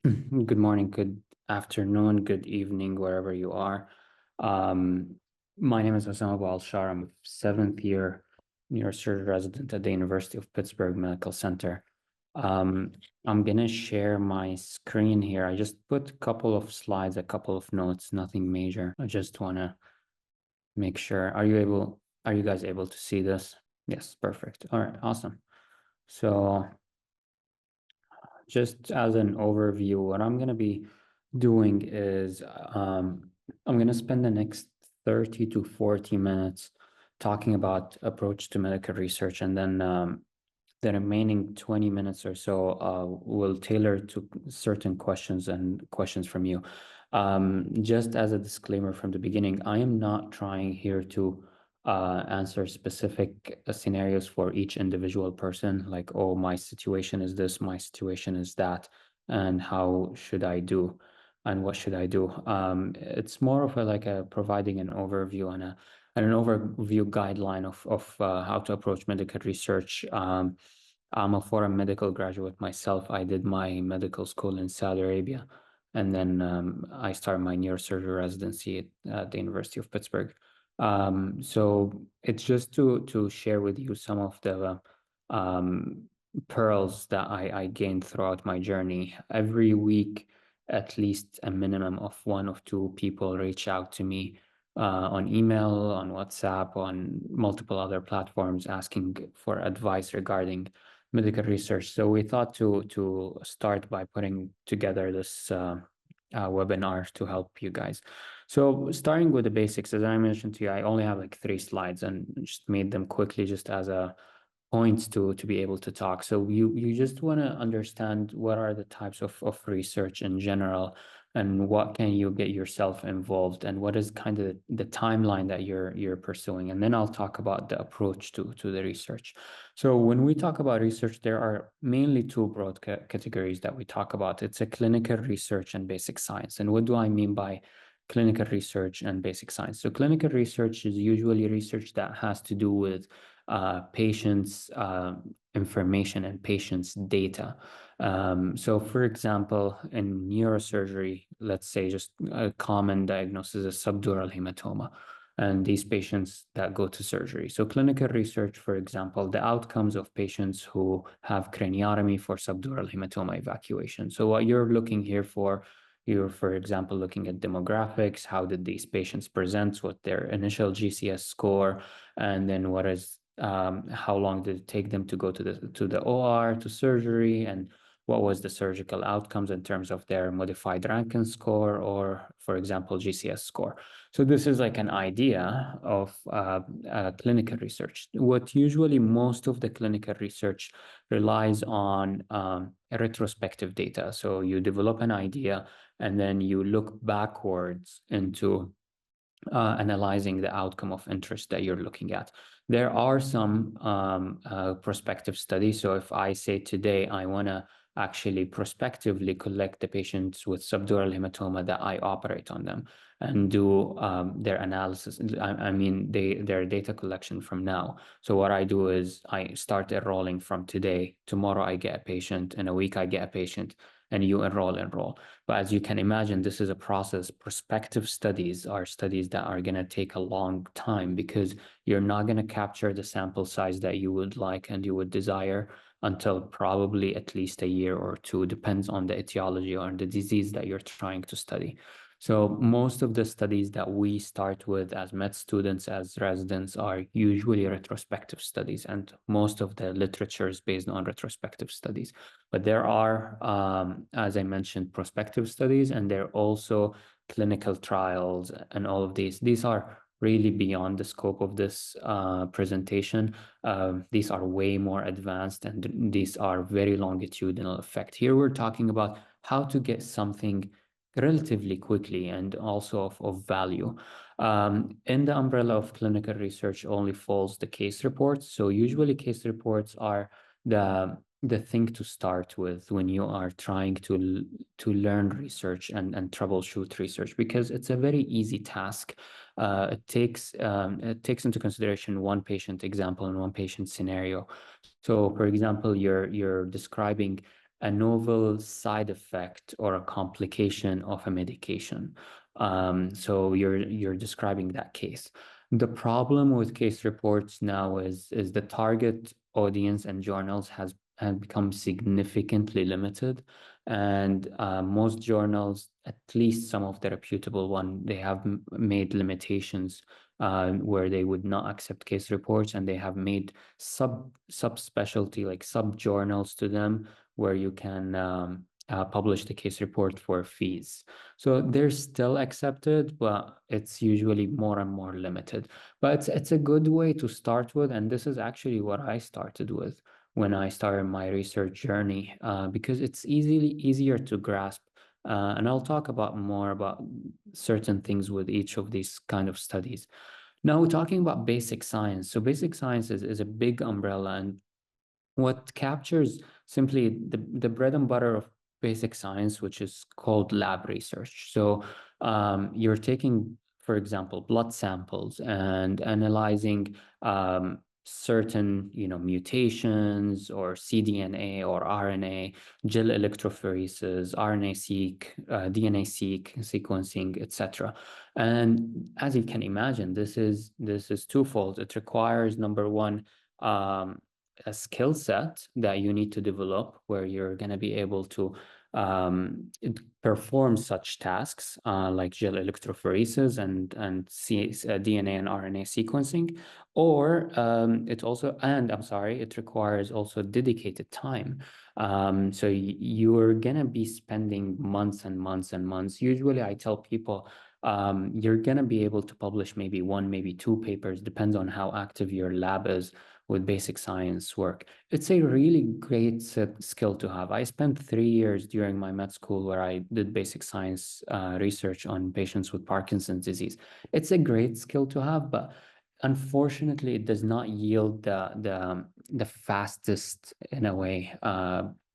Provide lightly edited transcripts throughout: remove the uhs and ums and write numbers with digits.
Good morning, good afternoon, good evening, wherever you are. Um, my name is Hussam Abou-Al-Shaar. I'm a seventh year neurosurgery resident at the University of Pittsburgh Medical Center. Um, I'm gonna share my screen here. I just put a couple of slides, a couple of notes, nothing major. I just wanna make sure. Are you guys able to see this? Yes, perfect. All right, awesome. So just as an overview, what I'm going to be doing is I'm going to spend the next 30 to 40 minutes talking about approach to medical research, and then the remaining 20 minutes or so will tailor to certain questions and questions from you. Just as a disclaimer from the beginning, I am not trying here to answer specific scenarios for each individual person, like, oh, my situation is this, my situation is that, and how should I do, and what should I do? It's more of a providing an overview and an overview guideline of how to approach medical research. I'm a foreign medical graduate myself. I did my medical school in Saudi Arabia, and then I started my neurosurgery residency at the University of Pittsburgh. So it's just to share with you some of the um, pearls that I gained throughout my journey. Every week, at least a minimum of one or two people reach out to me on email, on WhatsApp, on multiple other platforms asking for advice regarding medical research. So we thought to start by putting together this webinar to help you guys. So starting with the basics, as I mentioned to you, I only have like 3 slides and just made them quickly just as a points to be able to talk. So you just want to understand what are the types of research in general, and what can you get yourself involved, and what is kind of the timeline that you're pursuing. And then I'll talk about the approach to the research. So when we talk about research, there are mainly two broad categories that we talk about. It's a clinical research and basic science. And what do I mean by clinical research and basic science? So clinical research is usually research that has to do with patients' information and patients' data. So for example, in neurosurgery, let's say just a common diagnosis is subdural hematoma, and these patients that go to surgery. So clinical research, for example, the outcomes of patients who have craniotomy for subdural hematoma evacuation. So what you're looking here for, you're, for example, looking at demographics. How did these patients present? What their initial GCS score, and then what is how long did it take them to go to the OR, to surgery, and what was the surgical outcomes in terms of their modified Rankin score or, for example, GCS score. So this is like an idea of clinical research. What usually most of the clinical research relies on retrospective data. So you develop an idea and then you look backwards into analyzing the outcome of interest that you're looking at. There are some prospective studies. So if I say today I want to actually prospectively collect the patients with subdural hematoma that I operate on them and do their analysis, I mean their data collection from now. So what I do is I start enrolling from today. Tomorrow I get a patient, in a week I get a patient, and you enroll. But as you can imagine, this is a process. Prospective studies are studies that are going to take a long time because you're not going to capture the sample size that you would like and you would desire until probably at least a year or two, depends on the etiology or the disease that you're trying to study. So most of the studies that we start with as med students, as residents, are usually retrospective studies, and most of the literature is based on retrospective studies. But there are, as I mentioned, prospective studies, and there are also clinical trials and all of these. These are really beyond the scope of this presentation. These are way more advanced, and these are very longitudinal effect. Here we're talking about how to get something relatively quickly and also of value. In the umbrella of clinical research only falls the case reports. So usually case reports are the thing to start with when you are trying to learn research and troubleshoot research, because it's a very easy task. It takes into consideration one patient example and one patient scenario. So for example, you're describing a novel side effect or a complication of a medication. So you're describing that case. The problem with case reports now is the target audience and journals have become significantly limited, and most journals, at least some of the reputable one, they have made limitations where they would not accept case reports, and they have made subspecialty, like sub journals to them, where you can publish the case report for fees. So they're still accepted, but it's usually more and more limited. But it's a good way to start with, and this is actually what I started with when I started my research journey, because it's easier to grasp. And I'll talk about more about certain things with each of these kind of studies. Now, we're talking about basic science. So basic science is a big umbrella, and what captures simply the bread and butter of basic science, which is called lab research. So you're taking, for example, blood samples and analyzing certain, mutations or cDNA or RNA, gel electrophoresis, RNA-seq, DNA-seq sequencing, etc. And as you can imagine, this is twofold. It requires, number one, a skill set that you need to develop, where you're going to be able to perform such tasks like gel electrophoresis and DNA and RNA sequencing, or it requires also dedicated time. So you're going to be spending months and months and months. Usually I tell people you're going to be able to publish maybe one, maybe two papers, depends on how active your lab is with basic science work. It's a really great skill to have. I spent 3 years during my med school where I did basic science research on patients with Parkinson's disease. It's a great skill to have, but unfortunately, it does not yield the fastest, in a way,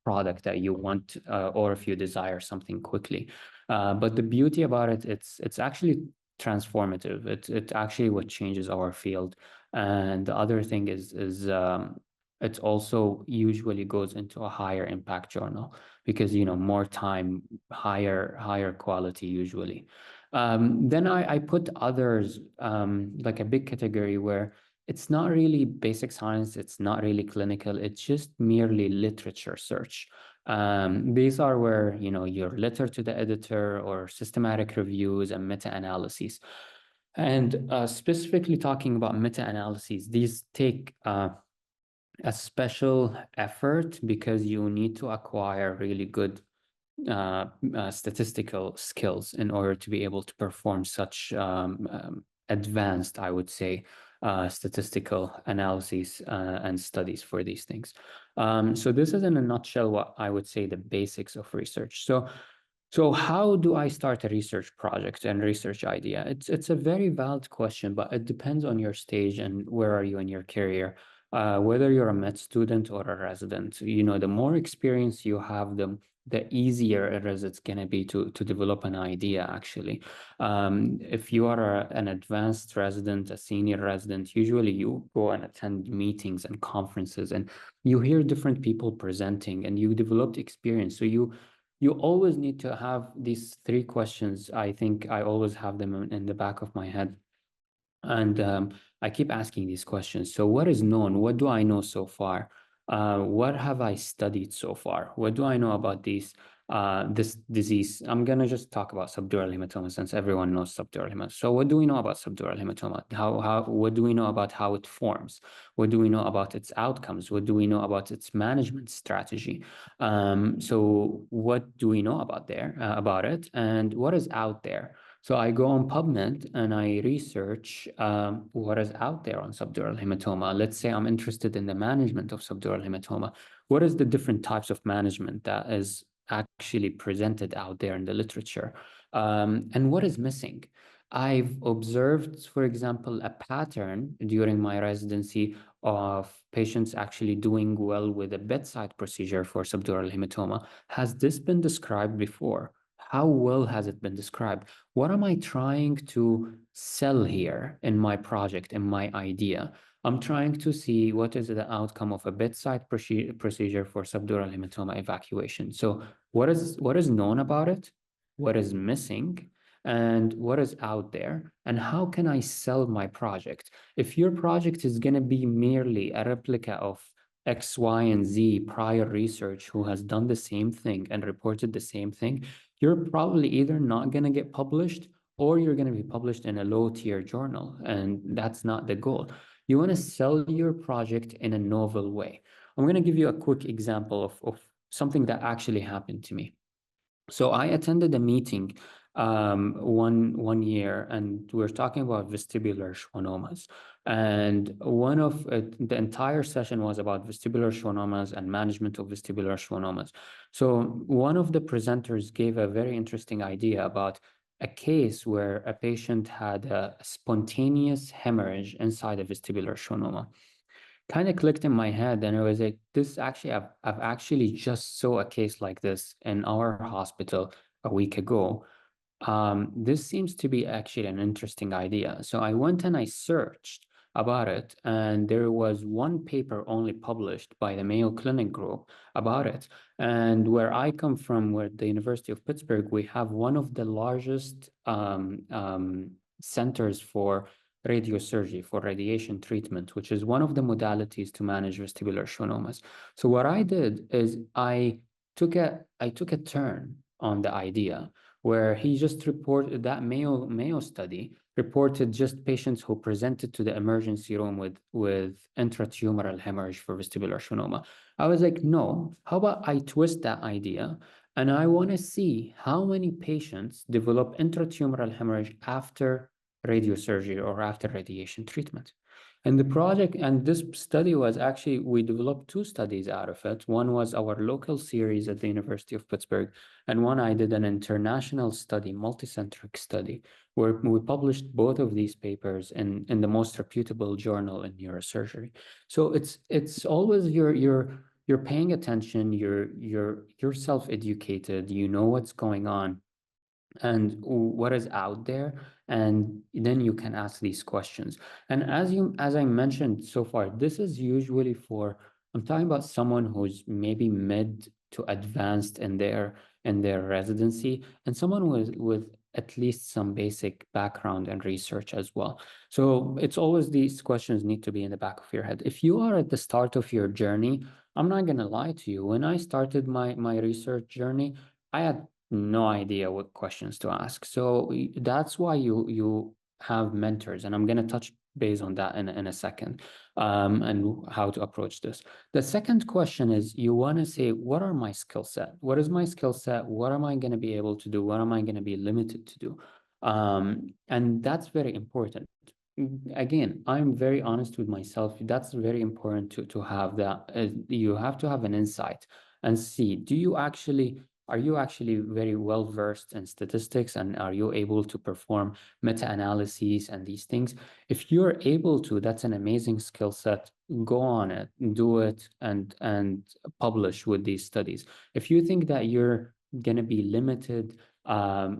product that you want, or if you desire something quickly. But the beauty about it, it's actually transformative. It's actually what changes our field. And the other thing is it also usually goes into a higher impact journal because, more time, higher quality usually. Then I put others, like a big category where it's not really basic science, it's not really clinical, it's just merely literature search. These are where, your letter to the editor or systematic reviews and meta-analyses. And specifically talking about meta-analyses, these take a special effort because you need to acquire really good statistical skills in order to be able to perform such advanced, I would say, statistical analyses and studies for these things. So this is in a nutshell what I would say the basics of research. So how do I start a research project and research idea? It's a very valid question, but it depends on your stage and where are you in your career. Whether you're a med student or a resident, the more experience you have, the easier it is it's going to be to develop an idea, actually. If you are an advanced resident, a senior resident, usually you go and attend meetings and conferences and you hear different people presenting and you developed experience. So you always need to have these three questions. I think I always have them in the back of my head. And I keep asking these questions. So what is known? What do I know so far? What have I studied so far? What do I know about this disease? I'm gonna just talk about subdural hematoma since everyone knows subdural hematoma. So what do we know about subdural hematoma? What do we know about how it forms? What do we know about its outcomes? What do we know about its management strategy? So what do we know about it, and what is out there? So I go on PubMed and I research what is out there on subdural hematoma. Let's say I'm interested in the management of subdural hematoma. What is the different types of management that is actually presented out there in the literature? And what is missing? I've observed, for example, a pattern during my residency of patients actually doing well with a bedside procedure for subdural hematoma. Has this been described before? How well has it been described? What am I trying to sell here in my project, in my idea? I'm trying to see what is the outcome of a bedside procedure for subdural hematoma evacuation. So what is known about it, what is missing, and what is out there, and how can I sell my project? If your project is going to be merely a replica of X, Y, and Z prior research who has done the same thing and reported the same thing, you're probably either not going to get published or you're going to be published in a low-tier journal, and that's not the goal. You want to sell your project in a novel way. I'm going to give you a quick example of something that actually happened to me. So I attended a meeting one year, and we are talking about vestibular schwannomas. And the entire session was about vestibular schwannomas and management of vestibular schwannomas. So one of the presenters gave a very interesting idea about a case where a patient had a spontaneous hemorrhage inside a vestibular schwannoma. Kind of clicked in my head, and it was like, this actually, I've actually just saw a case like this in our hospital a week ago. This seems to be actually an interesting idea. So I went and I searched about it, and there was one paper only published by the Mayo Clinic group about it. And where I come from, where the University of Pittsburgh, we have one of the largest centers for radiosurgery, for radiation treatment, which is one of the modalities to manage vestibular schwannomas. So what I did is I took a turn on the idea where he just reported that Mayo study reported just patients who presented to the emergency room with intratumoral hemorrhage for vestibular schwannoma. I was like, no, how about I twist that idea, and I want to see how many patients develop intratumoral hemorrhage after radiosurgery or after radiation treatment. And the project and this study was actually, we developed two studies out of it. One was our local series at the University of Pittsburgh, and one I did an international study, multicentric study, where we published both of these papers in the most reputable journal in neurosurgery. So it's always you're paying attention, you're self-educated, you know what's going on and what is out there, and then you can ask these questions. And as I mentioned so far, this is usually for, I'm talking about someone who's maybe mid to advanced in their residency, and someone with at least some basic background and research as well. So it's always, these questions need to be in the back of your head. If you are at the start of your journey, I'm not going to lie to you, when I started my research journey, I had no idea what questions to ask. So that's why you have mentors, and I'm going to touch base on that in a second, and how to approach this. The second question is, you want to say, what are my skill set? What is my skill set? What am I going to be able to do? What am I going to be limited to do? And that's very important. Again, I'm very honest with myself. That's very important to have that. You have to have an insight and see, are you actually very well versed in statistics, and are you able to perform meta-analyses and these things? If you're able to, that's an amazing skill set. Go on it, do it, and publish with these studies. If you think that you're going to be limited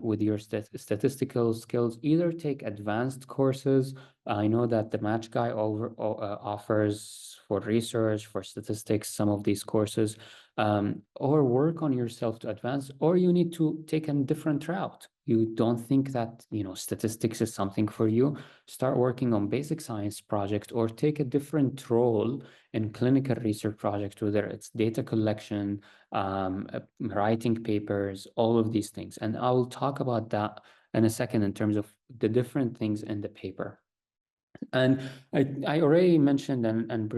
with your statistical skills, either take advanced courses. I know that the Match Guy offers for research, for statistics, some of these courses, or work on yourself to advance, or you need to take a different route. You don't think that, statistics is something for you, start working on basic science project, or take a different role in clinical research project, whether it's data collection, writing papers, all of these things. And I will talk about that in a second in terms of the different things in the paper. And I already mentioned and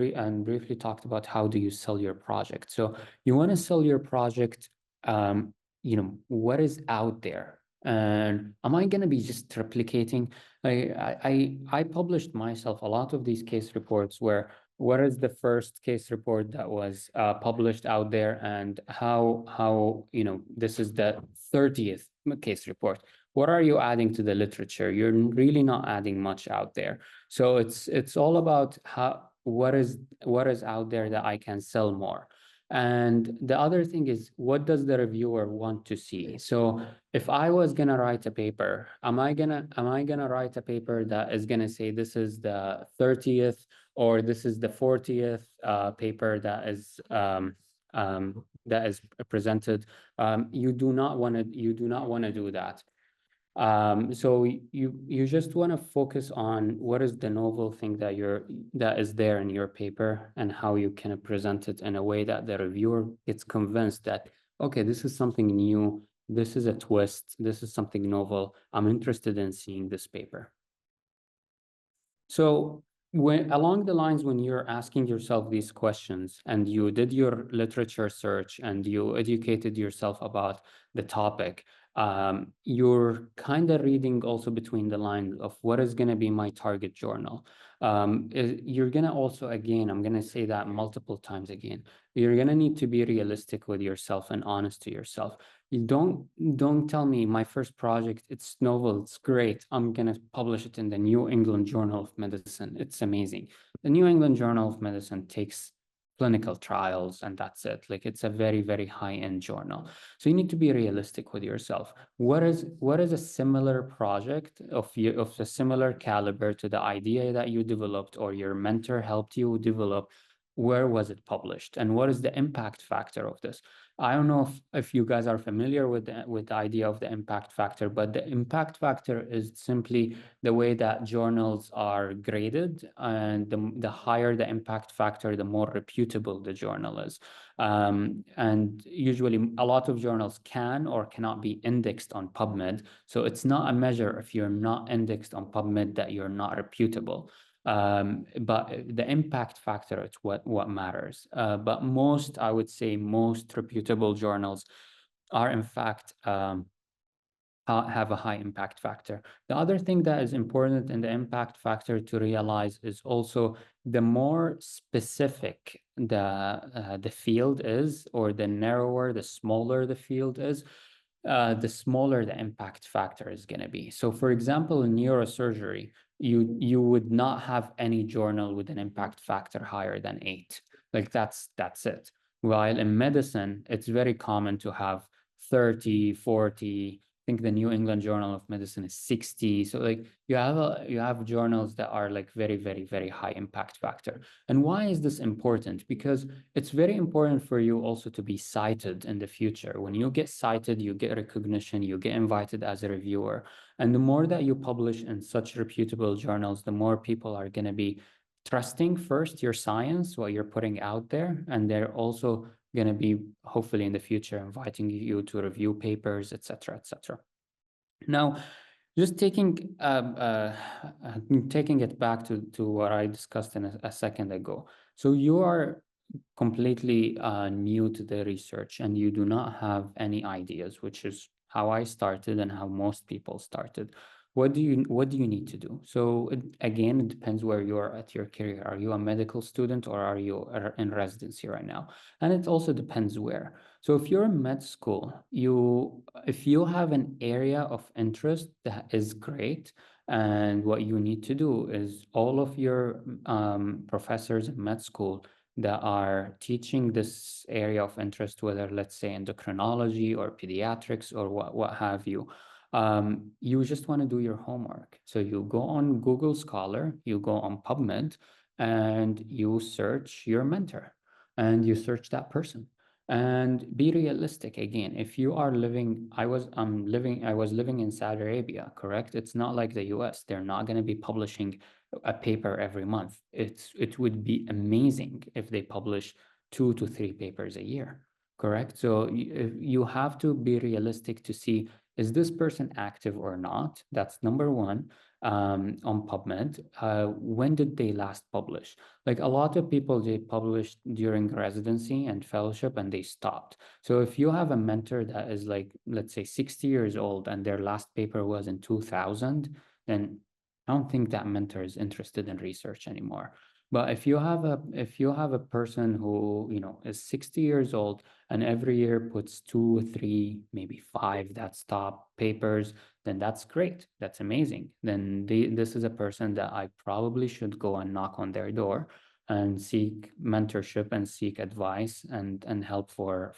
briefly talked about how do you sell your project. So you want to sell your project, what is out there? And am I going to be just replicating? I published myself a lot of these case reports where, what is the first case report that was published out there, and how this is the 30th case report. What are you adding to the literature? You're really not adding much out there. So it's all about what is out there that I can sell more. And the other thing is, what does the reviewer want to see? So if I was gonna write a paper, am I gonna write a paper that is gonna say this is the 30th or this is the 40th paper that is presented. You do not want to do that. So you just want to focus on what is the novel thing that is there in your paper, and how you can present it in a way that the reviewer gets convinced that, okay, this is something new, this is a twist, this is something novel, I'm interested in seeing this paper. So when along the lines, when you're asking yourself these questions and you did your literature search and you educated yourself about the topic, you're kind of reading also between the lines of what is going to be my target journal. You're going to also, again, I'm going to say that multiple times again, you're going to need to be realistic with yourself and honest to yourself. You don't tell me my first project, it's novel, it's great, I'm gonna publish it in the New England Journal of Medicine, it's amazing. The New England Journal of Medicine takes clinical trials and that's it. Like, it's a very, very high-end journal. So you need to be realistic with yourself. What is a similar project of a similar caliber to the idea that you developed or your mentor helped you develop? Where was it published? And what is the impact factor of this? I don't know if you guys are familiar with the idea of the impact factor, but the impact factor is simply the way that journals are graded, and the higher the impact factor, the more reputable the journal is. And usually a lot of journals can or cannot be indexed on PubMed. So it's not a measure if you're not indexed on PubMed that you're not reputable. But the impact factor is what matters. But I would say most reputable journals are in fact have a high impact factor. The other thing that is important in the impact factor to realize is also the more specific the field is, or the narrower, the smaller the field is, the smaller the impact factor is going to be. So for example, in neurosurgery, you would not have any journal with an impact factor higher than 8. Like that's it. While in medicine, it's very common to have 30, 40. I think the New England Journal of Medicine is 60. So like you have journals that are like very, very, very high impact factor. And why is this important? Because it's very important for you also to be cited in the future. When you get cited, you get recognition, you get invited as a reviewer. And the more that you publish in such reputable journals, the more people are going to be trusting first your science, what you're putting out there, and they're also going to be hopefully in the future inviting you to review papers, et cetera, et cetera. Now, just taking it back to what I discussed in a second ago. So you are completely new to the research and you do not have any ideas, which is how I started and how most people started. What do you need to do? So again, it depends where you are at your career. Are you a medical student or are you in residency right now? And it also depends where. So if you're in med school, if you have an area of interest, that is great. And what you need to do is all of your professors in med school that are teaching this area of interest, whether let's say endocrinology or pediatrics or what have you, you just want to do your homework. So you go on Google Scholar, you go on PubMed, and you search your mentor, and you search that person. And be realistic again. If you are living, I was living in Saudi Arabia, correct? It's not like the US. They're not going to be publishing a paper every month. It would be amazing if they publish 2 to 3 papers a year, correct? So you have to be realistic to see, is this person active or not? That's number one. On PubMed, when did they last publish? Like a lot of people, they published during residency and fellowship and they stopped. So if you have a mentor that is like, let's say 60 years old and their last paper was in 2000, then I don't think that mentor is interested in research anymore. But if you have a person who, is 60 years old and every year puts 2, 3, maybe 5 that's top papers, then that's great. That's amazing. Then this is a person that I probably should go and knock on their door and seek mentorship and seek advice and help for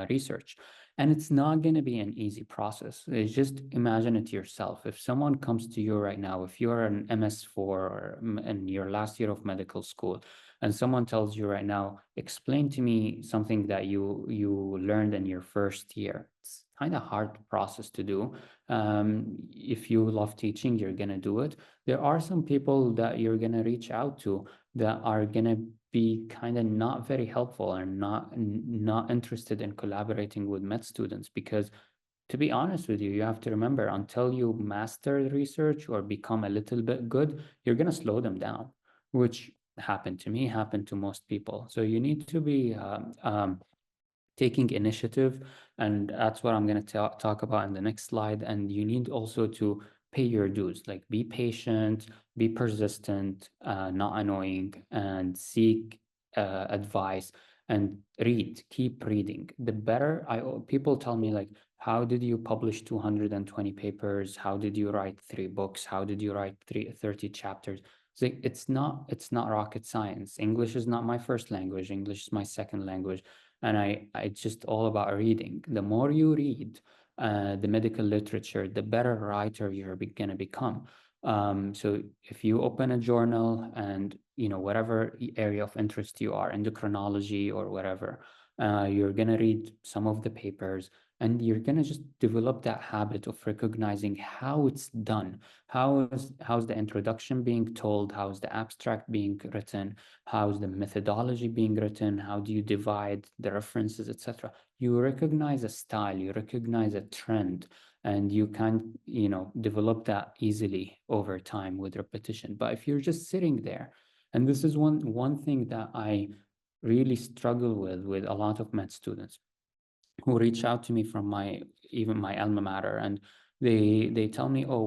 research. And it's not going to be an easy process. It's just imagine it yourself. If someone comes to you right now, if you're an MS4 or in your last year of medical school, and someone tells you right now, explain to me something that you learned in your first year. It's kind of hard process to do. If you love teaching, you're gonna do it. There are some people that you're gonna reach out to that are gonna be kind of not very helpful and not interested in collaborating with med students, because to be honest with you, you have to remember, until you master the research or become a little bit good, you're going to slow them down, which happened to me, happened to most people. So you need to be taking initiative, and that's what I'm going to talk about in the next slide. And you need also to pay your dues, like be patient, be persistent, not annoying, and seek advice, and read, keep reading. The better people tell me, like, how did you publish 220 papers? How did you write 3 books? How did you write 30 chapters? It's like, it's not rocket science. English is not my first language. English is my second language. And it's just all about reading. The more you read the medical literature, the better writer you're going to become. So if you open a journal and, whatever area of interest you are, endocrinology or whatever, you're going to read some of the papers, and you're going to just develop that habit of recognizing how it's done. How's the introduction being told? How's the abstract being written? How's the methodology being written? How do you divide the references, etc.? You recognize a style, you recognize a trend, and you can, develop that easily over time with repetition. But if you're just sitting there, and this is one thing that I really struggle with a lot of med students who reach out to me from even my alma mater, and they tell me, oh,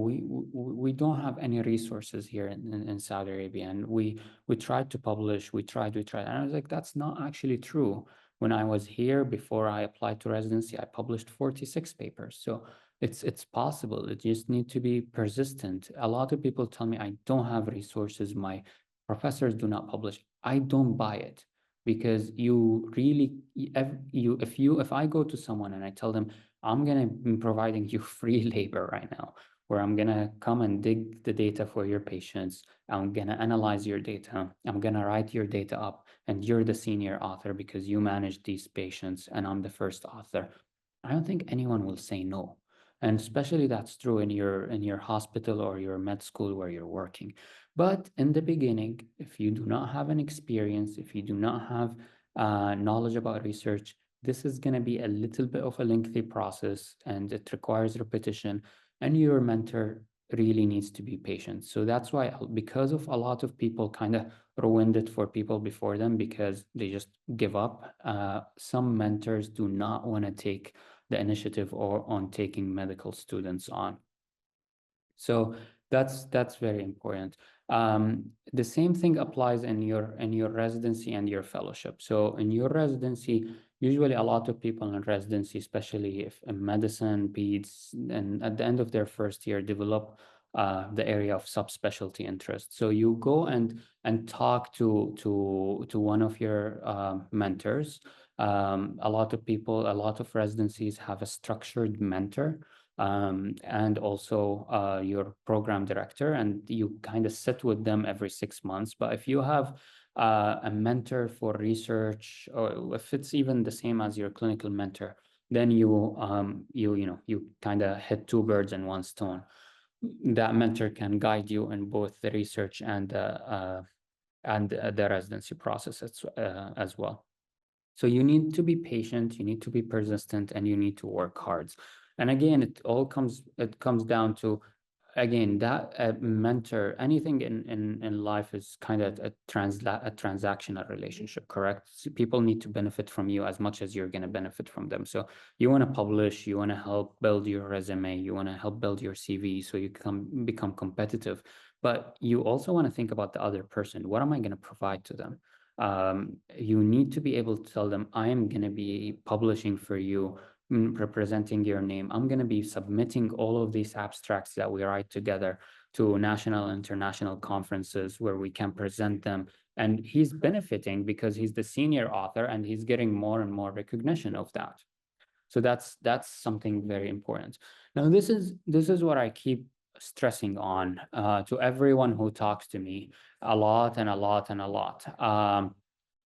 we don't have any resources here in Saudi Arabia, and we tried to publish, we tried, and I was like, that's not actually true. When I was here, before I applied to residency, I published 46 papers. So it's possible. It just need to be persistent. A lot of people tell me, I don't have resources, my professors do not publish. I don't buy it, because you really, if I go to someone and I tell them, I'm going to be providing you free labor right now, where I'm going to come and dig the data for your patients, I'm going to analyze your data, I'm going to write your data up, and you're the senior author because you manage these patients and I'm the first author, I don't think anyone will say no. And especially that's true in your hospital or your med school where you're working. But in the beginning, if you do not have an experience, if you do not have knowledge about research, this is going to be a little bit of a lengthy process, and it requires repetition, and your mentor really needs to be patient. So that's why, because of a lot of people kind of ruined it for people before them because they just give up, some mentors do not want to take the initiative or on taking medical students on. So that's very important. The same thing applies in your residency and your fellowship. So in your residency, usually a lot of people in residency, especially if in medicine, peds, and at the end of their first year, develop the area of subspecialty interest. So you go and talk to one of your mentors. A lot of residencies have a structured mentor, and also your program director, and you kind of sit with them every 6 months. But if you have a mentor for research, or if it's even the same as your clinical mentor, then you kind of hit two birds in one stone. That mentor can guide you in both the research and the residency process as well. So you need to be patient, you need to be persistent, and you need to work hard. And again, it comes down to, again, that mentor, anything in life is kind of a transactional relationship, correct? So people need to benefit from you as much as you're going to benefit from them. So you want to publish, you want to help build your resume, you want to help build your CV so you can become competitive. But you also want to think about the other person. What am I going to provide to them? You need to be able to tell them, I am going to be publishing for you, representing your name. I'm going to be submitting all of these abstracts that we write together to national and international conferences where we can present them. And he's benefiting because he's the senior author and he's getting more and more recognition of that. So that's something very important. Now, this is what I keep stressing on to everyone who talks to me a lot and a lot and a lot.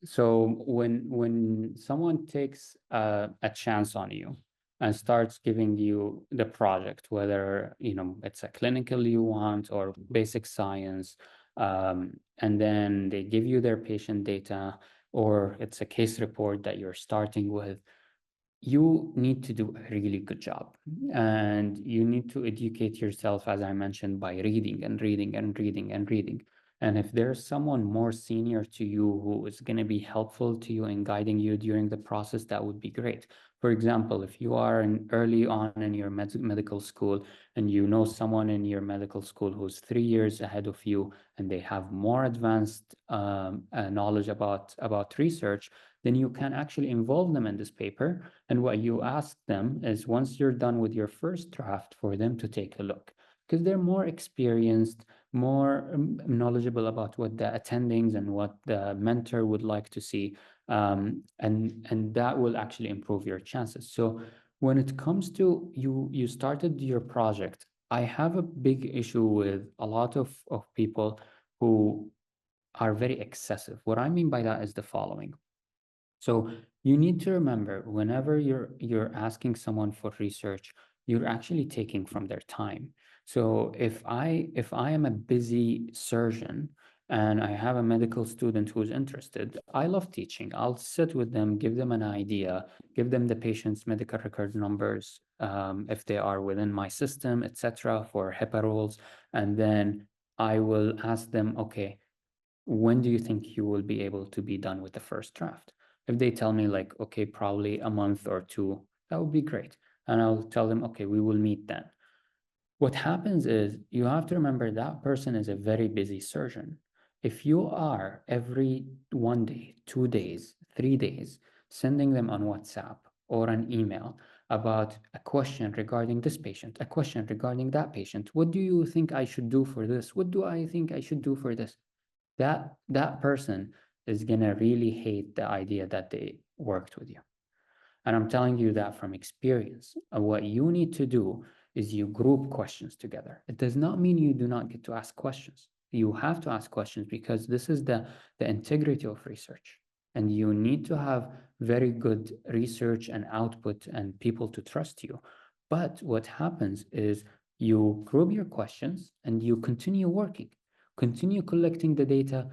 So when someone takes a chance on you and starts giving you the project, whether it's a clinical you want or basic science, and then they give you their patient data, or it's a case report that you're starting with, you need to do a really good job, and you need to educate yourself, as I mentioned, by reading and reading and reading and reading. And if there's someone more senior to you who is going to be helpful to you in guiding you during the process, that would be great. For example, if you are early on in your medical school and you know someone in your medical school who's 3 years ahead of you and they have more advanced knowledge about research, then you can actually involve them in this paper. And what you ask them is, once you're done with your first draft, for them to take a look, because they're more experienced, more knowledgeable about what the attendings and what the mentor would like to see. And that will actually improve your chances. So when it comes to you started your project, I have a big issue with a lot of people who are very excessive. What I mean by that is the following. So you need to remember, whenever you're asking someone for research, you're actually taking from their time. So if I am a busy surgeon and I have a medical student who's interested, I love teaching. I'll sit with them, give them an idea, give them the patient's medical record numbers, if they are within my system, etc., for HIPAA rules, and then I will ask them, okay, when do you think you will be able to be done with the first draft? If they tell me like, okay, probably a month or two, that would be great. And I'll tell them, okay, we will meet then. What happens is, you have to remember that person is a very busy surgeon. If you are every 1 day, 2 days, 3 days, sending them on WhatsApp or an email about a question regarding this patient, a question regarding that patient, what do you think I should do for this? What do I think I should do for this? That person is gonna really hate the idea that they worked with you. And I'm telling you that from experience. What you need to do is you group questions together. It does not mean you do not get to ask questions. You have to ask questions, because this is the integrity of research. And you need to have very good research and output and people to trust you. But what happens is, you group your questions and you continue working. Continue collecting the data,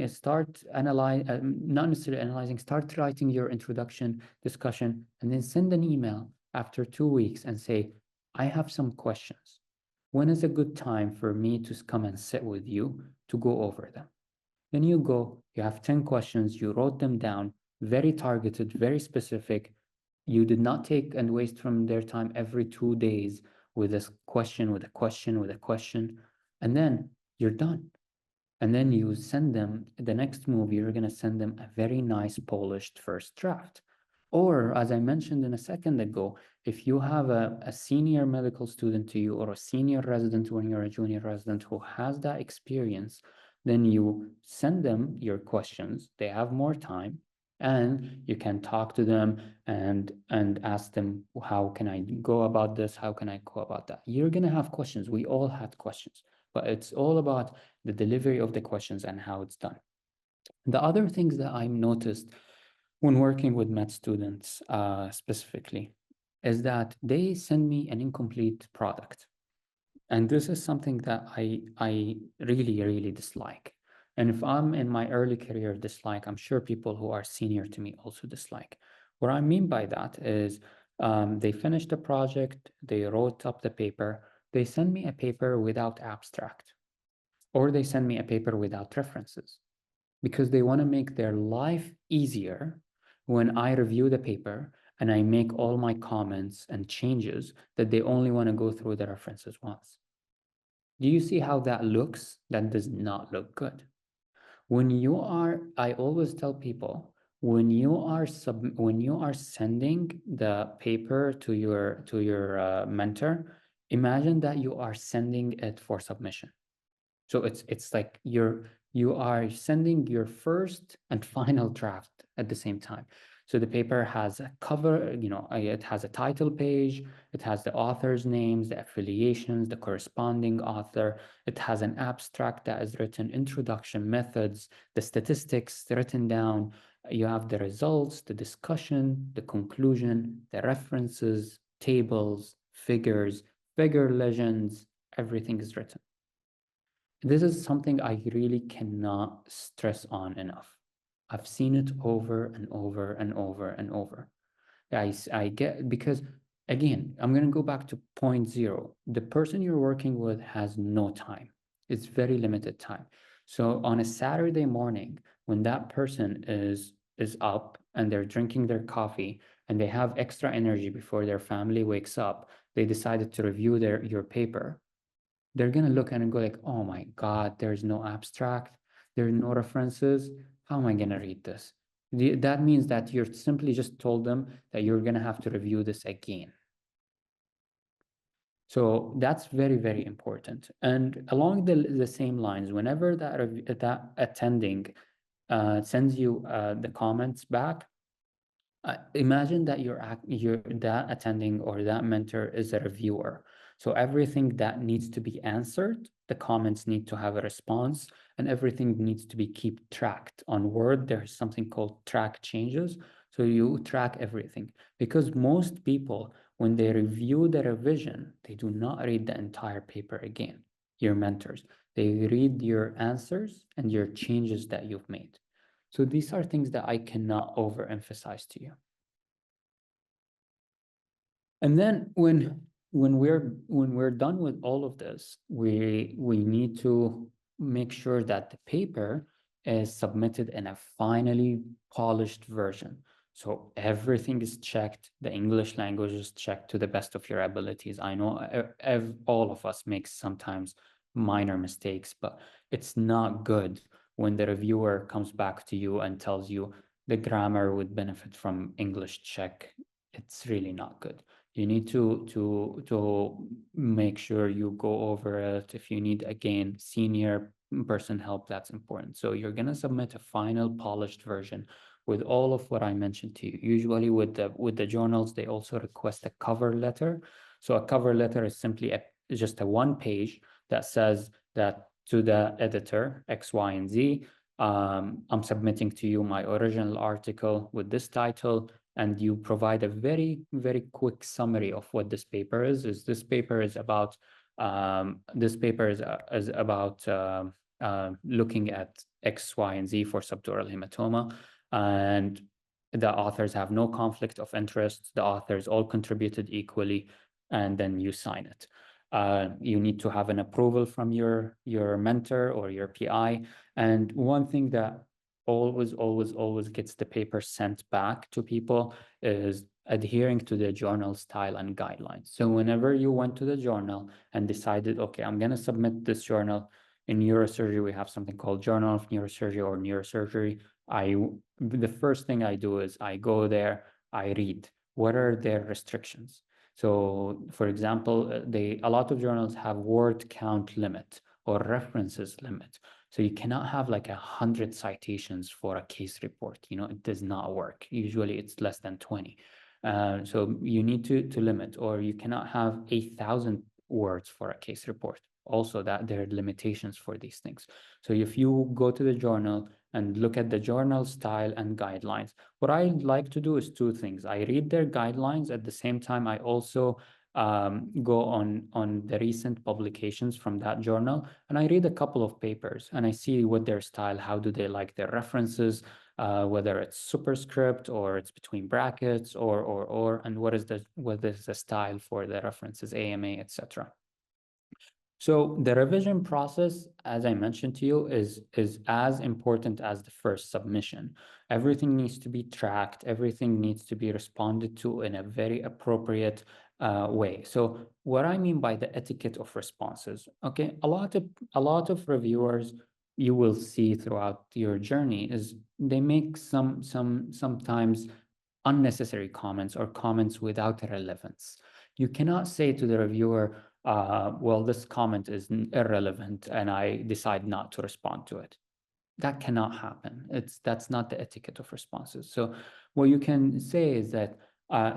start analyze, not necessarily analyzing, start writing your introduction, discussion, and then send an email after 2 weeks and say, I have some questions. When is a good time for me to come and sit with you to go over them? Then you go, you have 10 questions, you wrote them down, very targeted, very specific. You did not take and waste from their time every 2 days with this question, with a question, with a question. And then you're done. And then you send them the next move, you're going to send them a very nice polished first draft. Or, as I mentioned in a second ago, if you have a senior medical student to you, or a senior resident when you're a junior resident who has that experience, then you send them your questions. They have more time, and you can talk to them and ask them, how can I go about this? How can I go about that? You're going to have questions. We all had questions, but it's all about the delivery of the questions and how it's done. The other things that I noticed when working with med students specifically is that they send me an incomplete product. And this is something that I really, really dislike. And if I'm in my early career dislike, I'm sure people who are senior to me also dislike. What I mean by that is, they finished the project, they wrote up the paper, they send me a paper without abstract, or they send me a paper without references, because they want to make their life easier when I review the paper and I make all my comments and changes, that they only want to go through the references once. Do you see how that looks? That does not look good. I always tell people, when you are sending the paper to your mentor, imagine that you are sending it for submission. So it's like you are sending your first and final draft at the same time. So the paper has a cover, it has a title page, it has the author's names, the affiliations, the corresponding author. It has an abstract that is written, introduction, methods, the statistics written down. You have the results, the discussion, the conclusion, the references, tables, figures, figure legends, everything is written. This is something I really cannot stress on enough. I've seen it over and over and over and over. I get, because again, I'm going to go back to point zero. The person you're working with has no time. It's very limited time. So on a Saturday morning, when that person is up and they're drinking their coffee and they have extra energy before their family wakes up, they decided to review your paper. They're going to look at it and go like, oh my God, there's no abstract, there's no references. How am I going to read this? That means that you're simply just told them that you're going to have to review this again. So that's very, very important. And along the same lines, whenever that attending sends you the comments back, imagine that you're that attending or that mentor is a reviewer. So everything that needs to be answered, the comments need to have a response, and everything needs to be keep tracked. On Word, there's something called track changes. So you track everything, because most people, when they review the revision, they do not read the entire paper again, your mentors. They read your answers and your changes that you've made. So these are things that I cannot overemphasize to you. And then when we're done with all of this, we need to make sure that the paper is submitted in a finally polished version. So everything is checked, the English language is checked to the best of your abilities. I know all of us make sometimes minor mistakes, but it's not good when the reviewer comes back to you and tells you the grammar would benefit from English check. It's really not good. You need to make sure you go over it. If you need, again, senior person help, that's important. So you're going to submit a final polished version with all of what I mentioned to you. Usually with the journals, they also request a cover letter. So a cover letter is simply just a one page that says that to the editor, X, Y, and Z, I'm submitting to you my original article with this title, and you provide a very, very quick summary of what this paper is. This paper is about looking at X, Y, and Z for subdural hematoma, and the authors have no conflict of interest. The authors all contributed equally, and then you sign it. You need to have an approval from your mentor or your PI. And one thing that always gets the paper sent back to people is adhering to the journal style and guidelines. So whenever you went to the journal and decided, okay, I'm going to submit this journal in neurosurgery, we have something called Journal of Neurosurgery or Neurosurgery. The first thing I do is I go there, I read what are their restrictions. So for example, a lot of journals have word count limit or references limit. So you cannot have like 100 citations for a case report. It does not work. Usually it's less than 20. So you need to limit, or you cannot have 8,000 words for a case report. Also, that there are limitations for these things. So if you go to the journal and look at the journal style and guidelines, what I like to do is two things. I read their guidelines. At the same time, I also go on the recent publications from that journal, and I read a couple of papers and I see what their style, how do they like their references, whether it's superscript or it's between brackets or, and what is the style for the references, AMA, etc. So the revision process, as I mentioned to you, is as important as the first submission. Everything needs to be tracked. Everything needs to be responded to in a very appropriate way. So what I mean by the etiquette of responses, okay, a lot of reviewers you will see throughout your journey is they make sometimes unnecessary comments or comments without relevance. You cannot say to the reviewer, well, this comment is irrelevant and I decide not to respond to it. That cannot happen. That's not the etiquette of responses. So what you can say is that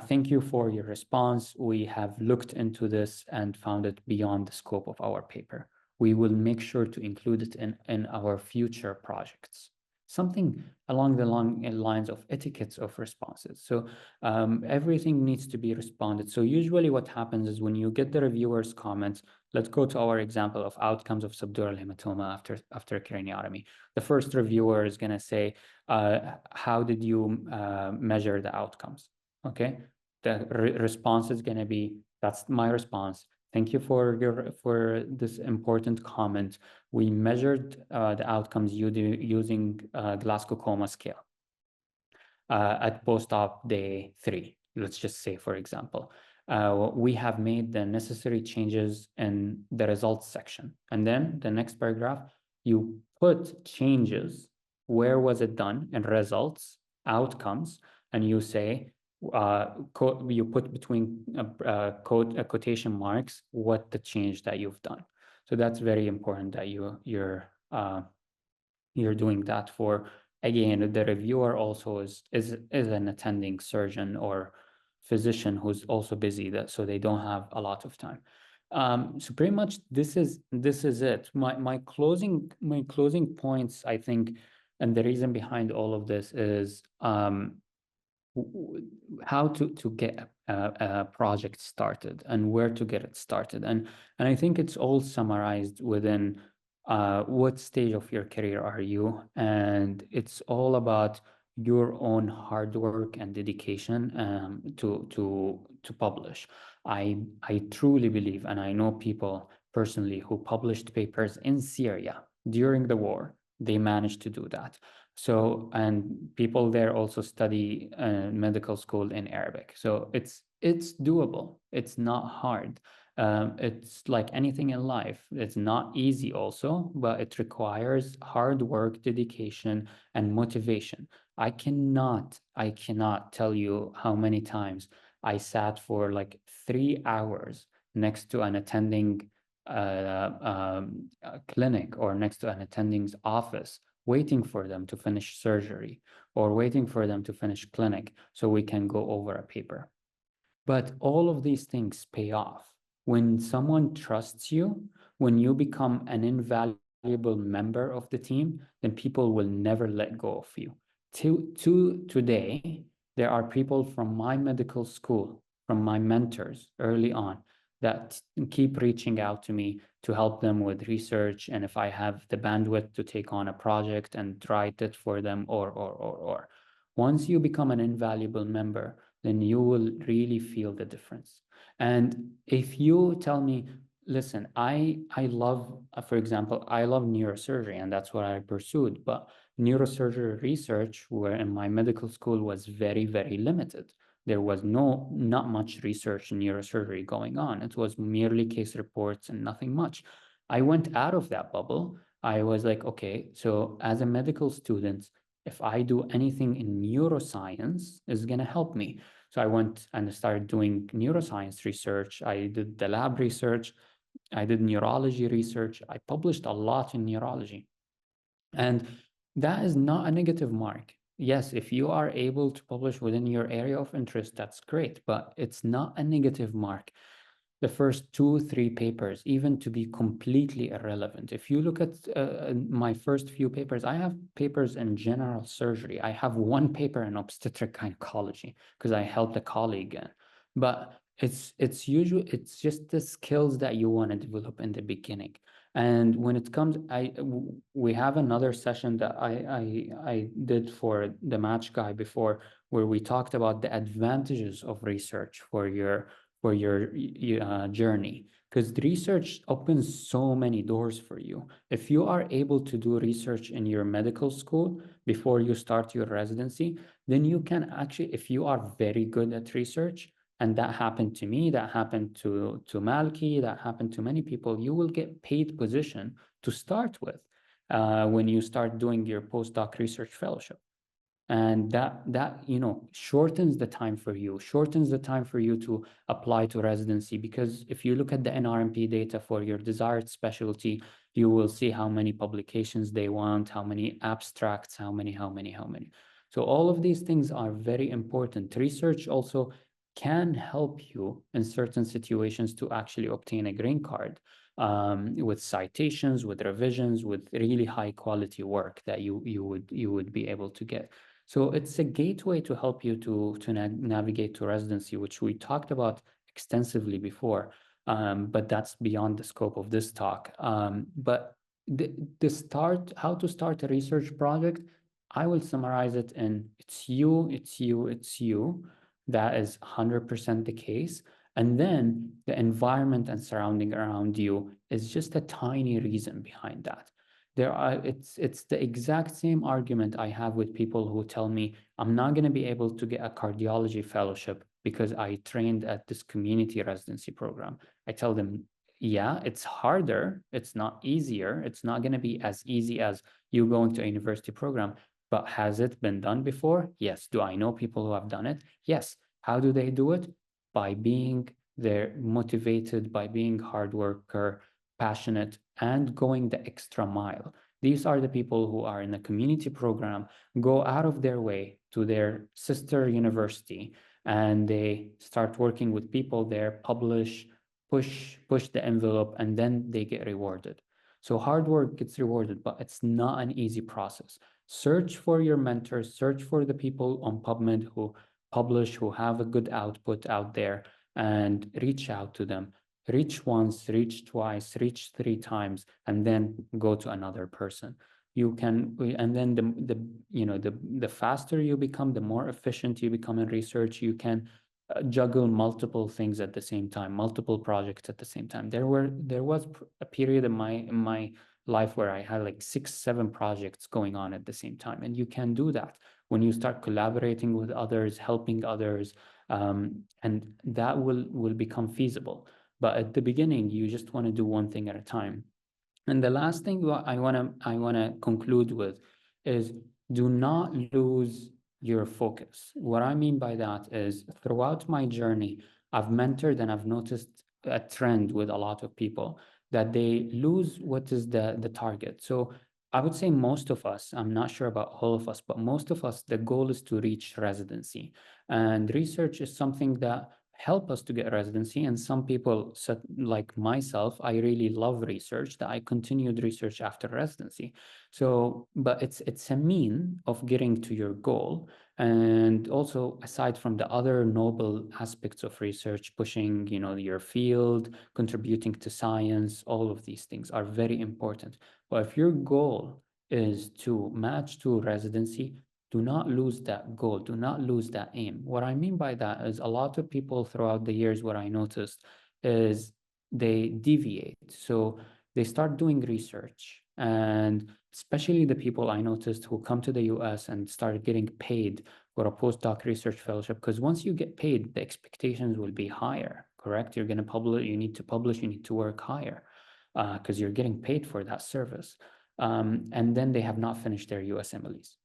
thank you for your response. We have looked into this and found it beyond the scope of our paper. We will make sure to include it in our future projects. Something along the lines of etiquettes of responses. So everything needs to be responded. So usually what happens is when you get the reviewer's comments, let's go to our example of outcomes of subdural hematoma after craniotomy. The first reviewer is going to say, how did you measure the outcomes? Okay. The response is going to be, that's my response. Thank you for this important comment. We measured the outcomes using Glasgow Coma scale at post-op day 3. Let's just say, for example, we have made the necessary changes in the results section. And then the next paragraph, you put changes, where was it done, in results, outcomes, and you say, you put between quotation marks what the change that you've done. So that's very important that you're doing that for. Again, the reviewer also is an attending surgeon or physician who's also busy, so they don't have a lot of time. So pretty much this is it. My closing points, I think, and the reason behind all of this is how to get a project started and where to get it started. And I think it's all summarized within what stage of your career are you? And it's all about your own hard work and dedication to publish. I truly believe, and I know people personally who published papers in Syria during the war. They managed to do that. So, and people there also study medical school in Arabic. So it's doable. It's not hard. It's like anything in life. It's not easy also, but it requires hard work, dedication, and motivation. I cannot tell you how many times I sat for like 3 hours next to an attending clinic or next to an attending's office, waiting for them to finish surgery or waiting for them to finish clinic so we can go over a paper. But all of these things pay off. When someone trusts you, when you become an invaluable member of the team, then people will never let go of you. To today, there are people from my medical school, from my mentors early on, that keep reaching out to me to help them with research, and if I have the bandwidth to take on a project and write it for them, or. Once you become an invaluable member, then you will really feel the difference. And if you tell me, listen, I love, for example, I love neurosurgery, and that's what I pursued, but neurosurgery research, where in my medical school, was very, very limited. There was not much research in neurosurgery going on. It was merely case reports and nothing much. I went out of that bubble. I was like, okay, so as a medical student, if I do anything in neuroscience, is going to help me. So I went and started doing neuroscience research. I did the lab research. I did neurology research. I published a lot in neurology. And that is not a negative mark. Yes, if you are able to publish within your area of interest, that's great, but it's not a negative mark. The first 2, 3 papers, even to be completely irrelevant. If you look at my first few papers, I have papers in general surgery. I have one paper in obstetric gynecology because I helped a colleague. But it's just the skills that you want to develop in the beginning. And when it comes, we have another session that I did for the match guy before, where we talked about the advantages of research for your journey, because the research opens so many doors for you. If you are able to do research in your medical school before you start your residency, then you can actually, if you are very good at research, and that happened to me, that happened to Malky, that happened to many people, you will get paid position to start with when you start doing your postdoc research fellowship. And that shortens the time for you, to apply to residency. Because if you look at the NRMP data for your desired specialty, you will see how many publications they want, how many abstracts, how many. So all of these things are very important. Research also can help you in certain situations to actually obtain a green card, with citations, with revisions, with really high quality work that you would be able to get. So it's a gateway to help you to navigate to residency, which we talked about extensively before, but that's beyond the scope of this talk. But how to start a research project, I will summarize it in it's you. That is 100% the case. And then the environment and surrounding around you is just a tiny reason behind that. It's the exact same argument I have with people who tell me I'm not going to be able to get a cardiology fellowship because I trained at this community residency program. I tell them, yeah, it's harder, it's not easier, it's not going to be as easy as you going to a university program, but has it been done before? Yes. Do I know people who have done it? Yes. How do they do it? By being they're motivated, by being hard worker, passionate, and going the extra mile. These are the people who are in a community program, go out of their way to their sister university, and they start working with people there, publish, push the envelope, and then they get rewarded. So hard work gets rewarded, but it's not an easy process. Search for your mentors, search for the people on PubMed who publish, who have a good output out there, and reach out to them. Reach once, reach twice, reach 3 times, and then go to another person. You can, and then the faster you become, the more efficient you become in research. You can juggle multiple things at the same time, multiple projects at the same time. There was a period in my life where I had like 6, 7 projects going on at the same time, and you can do that when you start collaborating with others, helping others, and that will become feasible. But at the beginning, you just want to do one thing at a time. And the last thing I wanna conclude with is do not lose your focus. What I mean by that is throughout my journey, I've mentored and I've noticed a trend with a lot of people that they lose what is the target. So I would say most of us, I'm not sure about all of us, but most of us, the goal is to reach residency. And research is something that help us to get residency. And some people, like myself, I really love research, that I continued research after residency. So, but it's a mean of getting to your goal. And also, aside from the other noble aspects of research, pushing, your field, contributing to science, all of these things are very important. But if your goal is to match to residency, do not lose that goal. Do not lose that aim. What I mean by that is a lot of people throughout the years, what I noticed is they deviate. So they start doing research, and especially the people I noticed who come to the US and start getting paid for a postdoc research fellowship, because once you get paid, the expectations will be higher, correct? You're going to publish, you need to publish, you need to work higher because you're getting paid for that service. And then they have not finished their USMLEs.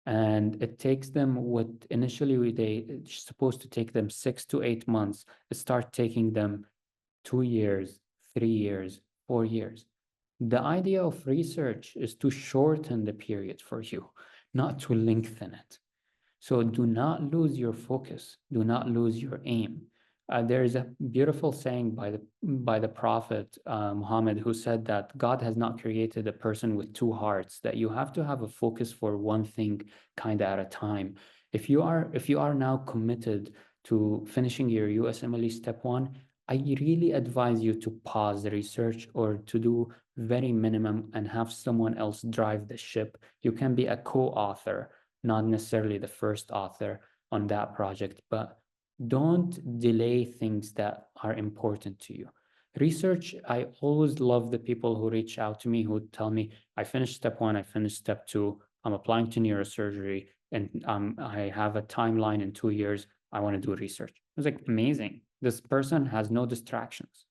And it takes them what initially it's supposed to take them 6 to 8 months. It start taking them 2 years, 3 years, 4 years. The idea of research is to shorten the period for you, not to lengthen it. So do not lose your focus. Do not lose your aim. There is a beautiful saying by the Prophet Muhammad, who said that God has not created a person with 2 hearts, that you have to have a focus for one thing kind of at a time. If you are now committed to finishing your USMLE step 1, I really advise you to pause the research or to do very minimum and have someone else drive the ship. You can be a co-author, not necessarily the first author on that project, but don't delay things that are important to you. Research, I always love the people who reach out to me who tell me, I finished step 1, I finished step 2, I'm applying to neurosurgery, and I have a timeline in 2 years, I want to do research. I was like, amazing. This person has no distractions.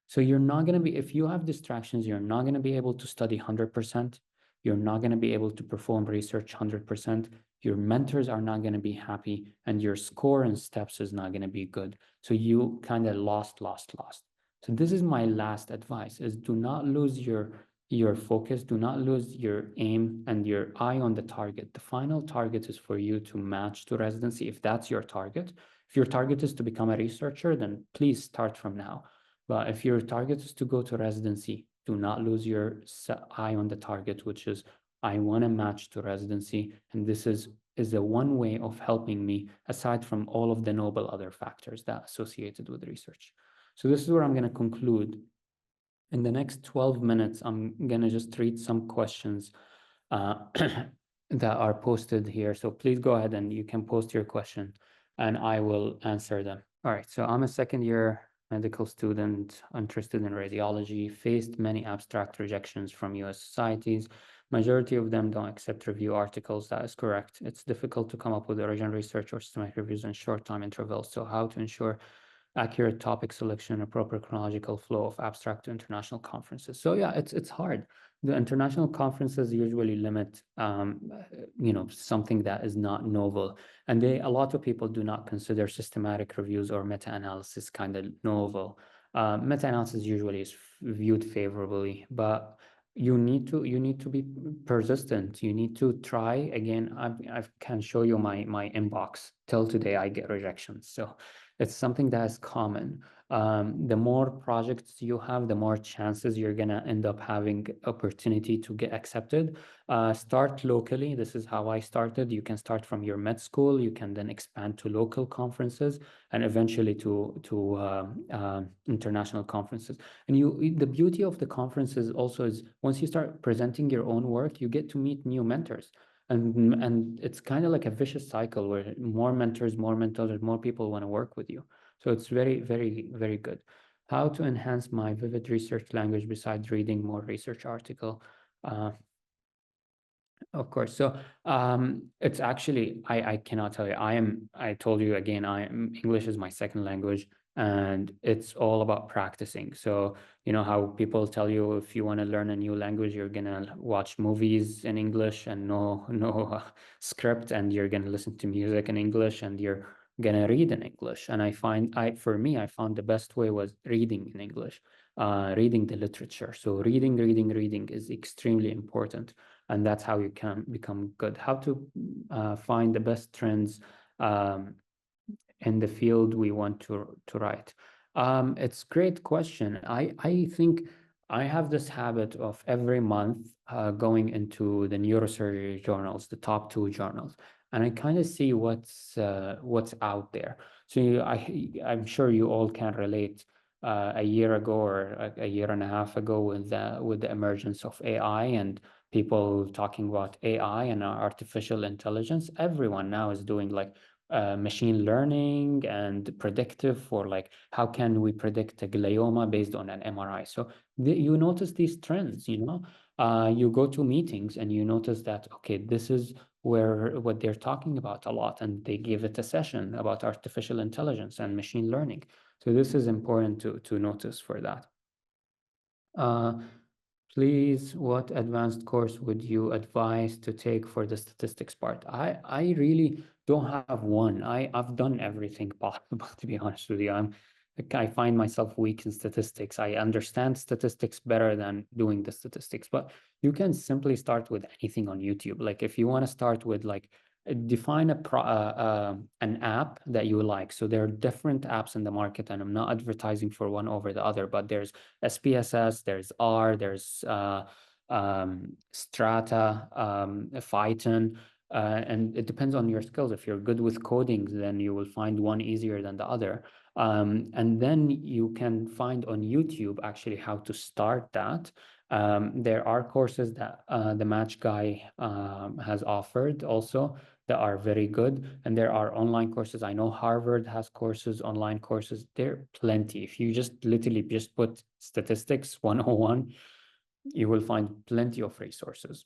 So you're not going to be, if you have distractions, you're not going to be able to study 100%. You're not going to be able to perform research 100%. your mentors are not going to be happy, and your score and steps is not going to be good. So you kind of lost. So this is my last advice, is do not lose your focus, do not lose your aim and your eye on the target. The final target is for you to match to residency, if that's your target. If your target is to become a researcher, then please start from now. But if your target is to go to residency, do not lose your eye on the target, which is, I want to match to residency. And this is a one way of helping me, aside from all of the noble other factors that associated with research. So this is where I'm going to conclude. In the next 12 minutes, I'm going to just read some questions uh, that are posted here. So please go ahead and you can post your question and I will answer them. All right, so I'm a second year medical student interested in radiology, faced many abstract rejections from US societies. Majority of them don't accept review articles. That is correct. It's difficult to come up with original research or systematic reviews in short time intervals. So how to ensure accurate topic selection, a proper chronological flow of abstract to international conferences. So yeah, it's hard. The international conferences usually limit, something that is not novel, and a lot of people do not consider systematic reviews or meta-analysis kind of novel. Meta-analysis usually is viewed favorably, but you need to be persistent. You need to try again. I can show you my inbox. Till today, I get rejections. So it's something that is common. The more projects you have, the more chances you're gonna end up having opportunity to get accepted. Start locally. This is how I started. You can start from your med school. You can then expand to local conferences and eventually to international conferences. And the beauty of the conferences also is, once you start presenting your own work, you get to meet new mentors. And it's kind of like a vicious cycle where more mentors, more people want to work with you. So it's very, very, very good. How to enhance my vivid research language besides reading more research article? Uh, of course. So it's actually, I cannot tell you. I told you again, English is my second language, and it's all about practicing. So you know how people tell you, if you want to learn a new language, you're gonna watch movies in English and no script, and you're gonna listen to music in English, and you're gonna read in English. And for me, I found the best way was reading in English, reading the literature. So reading is extremely important, and that's how you can become good. How to find the best trends in the field we want to write. It's great question. I think I have this habit of every month going into the neurosurgery journals, the top two journals, and I kind of see what's out there. So I'm sure you all can relate. A year ago or a year and a half ago, with the emergence of AI and people talking about AI and artificial intelligence, everyone now is doing like machine learning and predictive for like, how can we predict a glioma based on an MRI? So you notice these trends, you go to meetings and you notice that, okay, this is what they're talking about a lot, and they give it a session about artificial intelligence and machine learning. So this is important to notice for that. Please, what advanced course would you advise to take for the statistics part? I really don't have one. I've done everything possible, to be honest with you. I find myself weak in statistics. I understand statistics better than doing the statistics, but you can simply start with anything on YouTube. Like if you want to start with like define an app that you like. So there are different apps in the market, and I'm not advertising for one over the other, but there's SPSS, there's R, there's Strata, Phyton, and it depends on your skills. If you're good with coding, then you will find one easier than the other. And then you can find on YouTube actually how to start that. There are courses that the Match Guy has offered also that are very good, and there are online courses. I know Harvard has courses, online courses. There are plenty. If you just literally just put statistics 101, you will find plenty of resources.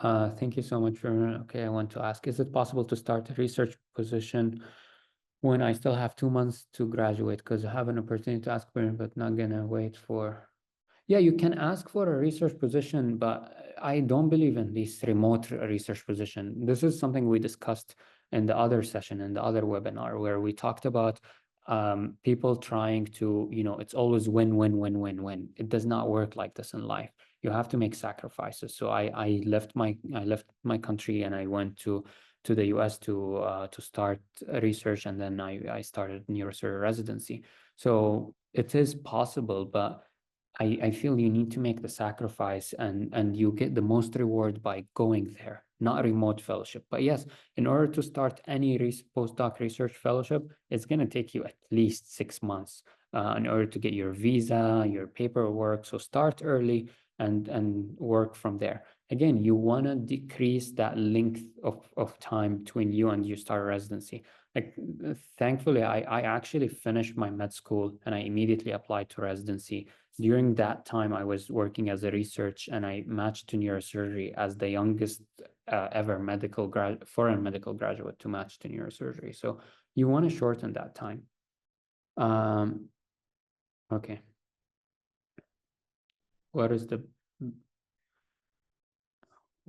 Thank you so much for, okay, I want to ask, is it possible to start a research position when I still have 2 months to graduate? Because I have an opportunity to ask for it, but not gonna wait for. Yeah, you can ask for a research position, but I don't believe in this remote research position. This is something we discussed in the other session, in the other webinar, where we talked about people trying to, it's always win, win, win, win, win. It does not work like this in life. You have to make sacrifices. So I left my country and I went to the US to start research, and then I started neurosurgery residency. So it is possible, but I feel you need to make the sacrifice, and you get the most reward by going there, not remote fellowship. But yes, in order to start any postdoc research fellowship, it's going to take you at least 6 months in order to get your visa, your paperwork. So start early and work from there. Again, you want to decrease that length of time between you and you start residency. Like, thankfully, I actually finished my med school and I immediately applied to residency. During that time, I was working as a research, and I matched to neurosurgery as the youngest ever foreign medical graduate to match to neurosurgery. So you want to shorten that time. Um, okay. What is the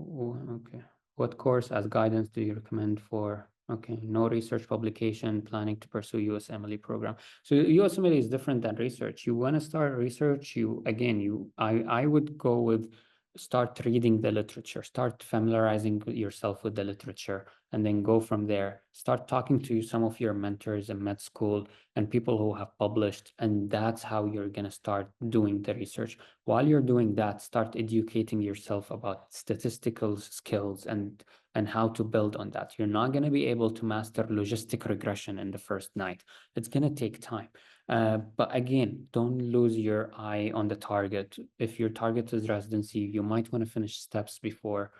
okay. What course as guidance do you recommend for? Okay, no research publication, planning to pursue USMLE program. So USMLE is different than research. You want to start research, I would go with start reading the literature, start familiarizing yourself with the literature, and then go from there. Start talking to some of your mentors in med school and people who have published, and that's how you're going to start doing the research. While you're doing that, start educating yourself about statistical skills and how to build on that. You're not going to be able to master logistic regression in the first night. It's going to take time. But again, don't lose your eye on the target. If your target is residency, you might want to finish steps before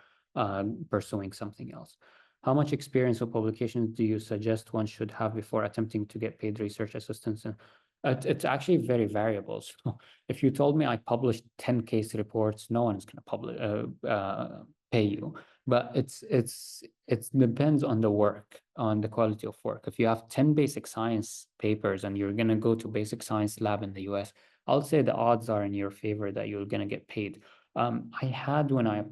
pursuing something else. How much experience or publications do you suggest one should have before attempting to get paid research assistance? And it's actually very variable. So if you told me I published 10 case reports, no one is going to pay you. But it depends on the work, on the quality of work. If you have 10 basic science papers and you're going to go to basic science lab in the US, I'll say the odds are in your favor that you're going to get paid. I had when I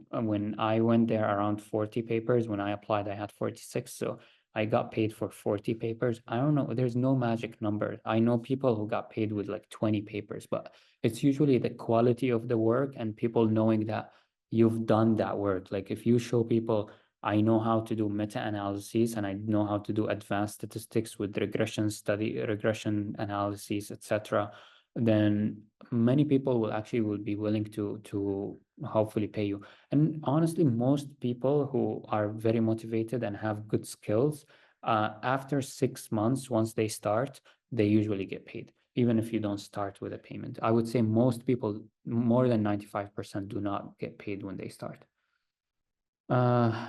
went there around 40 papers. When I applied, I had 46. So I got paid for 40 papers. I don't know. There's no magic number. I know people who got paid with like 20 papers, but it's usually the quality of the work and people knowing that you've done that work. Like if you show people, I know how to do meta-analyses and I know how to do advanced statistics with regression analyses, etc., then many people will be willing to hopefully pay you. And honestly, most people who are very motivated and have good skills, after 6 months, once they start, they usually get paid, even if you don't start with a payment. I would say most people, more than 95%, do not get paid when they start. Uh,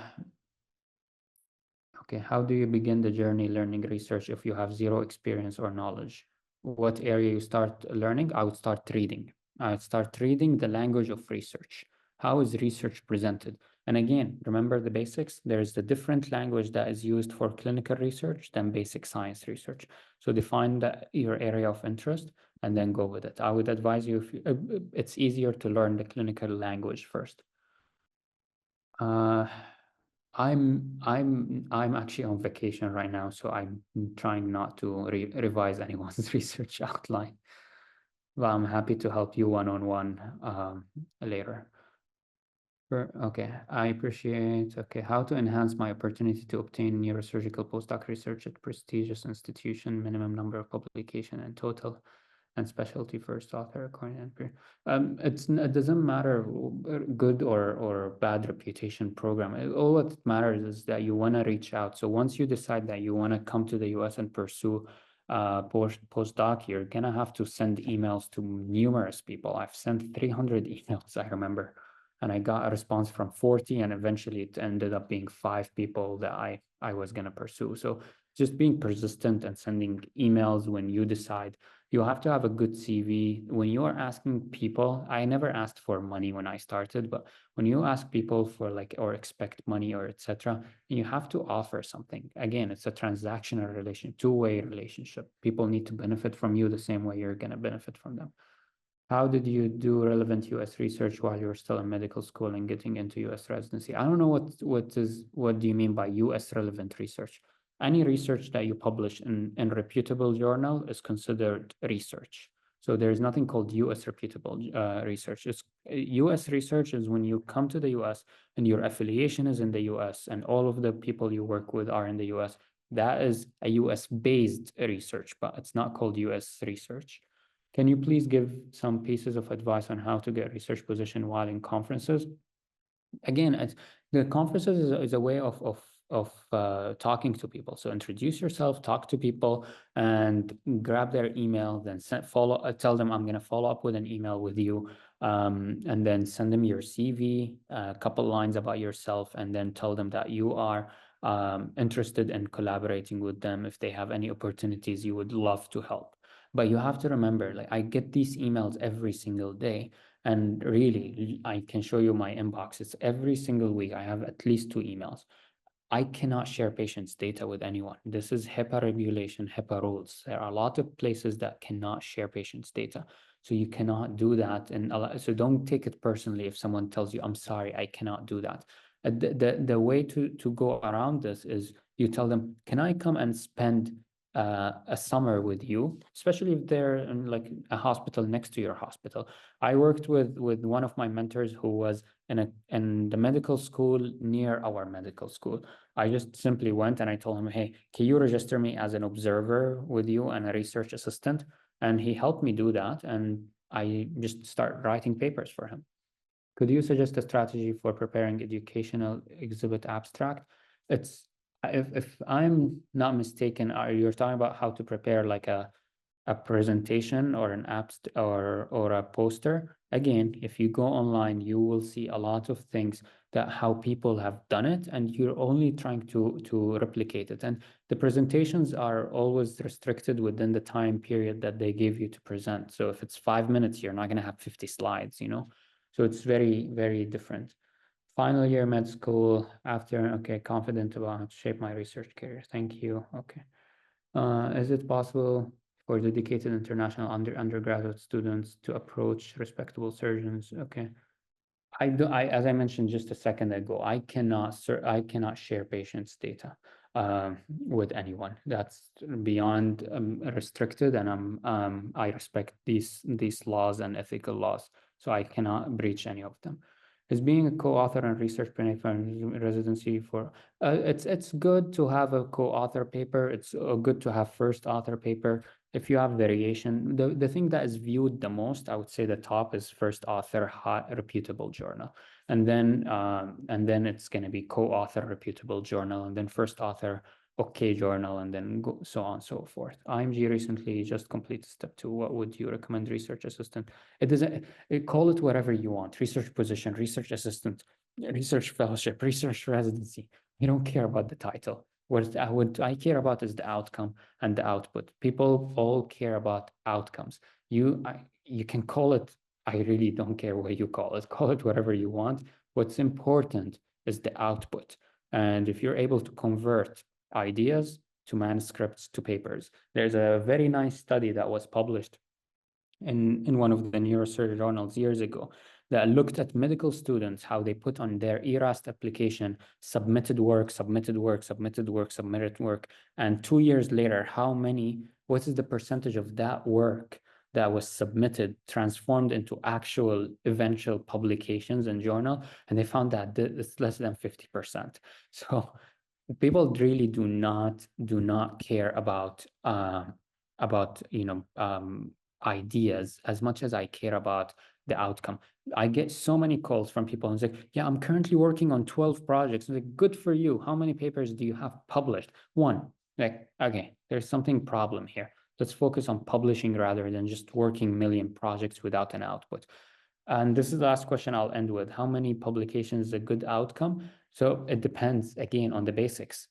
okay, how do you begin the journey learning research if you have zero experience or knowledge? What area you start learning? I would start reading. I would start reading the language of research. How is research presented? And again, remember the basics. There is a different language that is used for clinical research than basic science research. So define your area of interest and then go with it. I would advise you, it's easier to learn the clinical language first. Uh, I'm actually on vacation right now, so I'm trying not to revise anyone's research outline. But I'm happy to help you one-on-one later. Okay, I appreciate. Okay, how to enhance my opportunity to obtain neurosurgical postdoc research at prestigious institution, minimum number of publication and total, and specialty first author according to it doesn't matter good or bad reputation program. All what matters is that you want to reach out. So once you decide that you want to come to the US and pursue postdoc, you're gonna have to send emails to numerous people. I've sent 300 emails, I remember, and I got a response from 40, and eventually it ended up being 5 people that I was gonna pursue. So just being persistent and sending emails when you decide. You have to have a good CV. When you are asking people, I never asked for money when I started, but when you ask people for like, or expect money or etc., you have to offer something. Again, it's a transactional relation, two-way relationship. People need to benefit from you the same way you're going to benefit from them. How did you do relevant US research while you were still in medical school and getting into US residency? I don't know what do you mean by US relevant research? Any research that you publish in reputable journal is considered research. So there's nothing called US reputable research. US research is when you come to the US and your affiliation is in the US and all of the people you work with are in the US. That is a US based research, but it's not called US research. Can you please give some pieces of advice on how to get research position while in conferences? Again, the conferences is a way of talking to people. So introduce yourself, talk to people, and grab their email. Then tell them I'm going to follow up with an email with you, and then send them your CV, a couple lines about yourself, and then tell them that you are interested in collaborating with them if they have any opportunities you would love to help. But you have to remember, like I get these emails every single day. And really, I can show you my inbox. It's every single week. I have at least 2 emails. I cannot share patients' data with anyone. This is HIPAA regulation, HIPAA rules. There are a lot of places that cannot share patients' data. So you cannot do that. And so don't take it personally if someone tells you, I'm sorry, I cannot do that. The way to go around this is you tell them, can I come and spend a summer with you, especially if they're in like a hospital next to your hospital. I worked with one of my mentors who was in the medical school near our medical school. I just simply went and I told him, hey, can you register me as an observer with you and a research assistant? And he helped me do that. And I just start writing papers for him. Could you suggest a strategy for preparing educational exhibit abstract? It's if I'm not mistaken, you're talking about how to prepare like a presentation or an or a poster. Again, if you go online, you will see a lot of things that how people have done it, and you're only trying to replicate it. And the presentations are always restricted within the time period that they give you to present. So if it's 5 minutes, you're not going to have 50 slides, you know? So it's very, very different. Final year med school after, okay, confident about how to shape my research career. Thank you. Okay. Is it possible for dedicated international undergraduate students to approach respectable surgeons? Okay. As I mentioned just a second ago, I cannot share patients' data with anyone. That's beyond restricted, and I respect these laws and ethical laws, so I cannot breach any of them. Is being a co-author and research for residency for it's good to have a co-author paper. It's good to have first author paper. If you have variation, the thing that is viewed the most, I would say the top is first author, high, reputable journal. And then it's going to be co-author, reputable journal, and then first author, okay journal, and then so on and so forth. IMG recently just completed step 2. What would you recommend research assistant? It doesn't, call it whatever you want, research position, research assistant, research fellowship, research residency. You don't care about the title. What I care about is the outcome and the output. People all care about outcomes. You can call it, I really don't care what you call it whatever you want. What's important is the output. And if you're able to convert ideas to manuscripts to papers, there's a very nice study that was published in one of the neurosurgery journals years ago that looked at medical students, how they put on their ERAST application, submitted work, submitted work, submitted work, submitted work. And 2 years later, what is the percentage of that work that was submitted, transformed into actual eventual publications in journal? And they found that it's less than 50%. So people really do not care about ideas as much as I care about the outcome. I get so many calls from people and say, yeah, I'm currently working on 12 projects. I'm like, good for you. How many papers do you have published? 1. Like, okay, there's something problem here. Let's focus on publishing rather than just working million projects without an output. And this is the last question I'll end with. How many publications is a good outcome? So it depends, again, on the basics.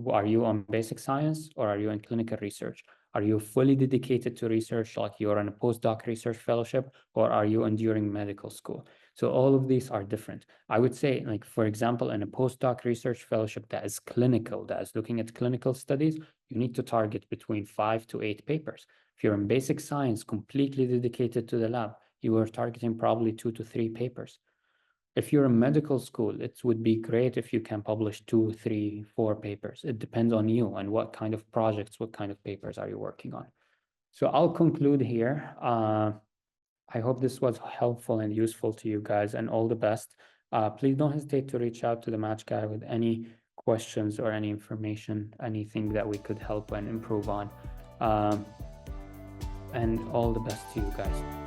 Are you on basic science or are you in clinical research? Are you fully dedicated to research, like you're on a postdoc research fellowship, or are you enduring medical school? So all of these are different. I would say, like, for example, in a postdoc research fellowship that is clinical, that is looking at clinical studies, you need to target between 5 to 8 papers. If you're in basic science, completely dedicated to the lab, you are targeting probably 2 to 3 papers. If you're a medical school, it would be great if you can publish 2, 3, 4 papers. It depends on you and what kind of projects, what kind of papers are you working on. So I'll conclude here. I hope this was helpful and useful to you guys, and all the best. Please don't hesitate to reach out to the Match Guy with any questions or any information, anything that we could help and improve on. And all the best to you guys.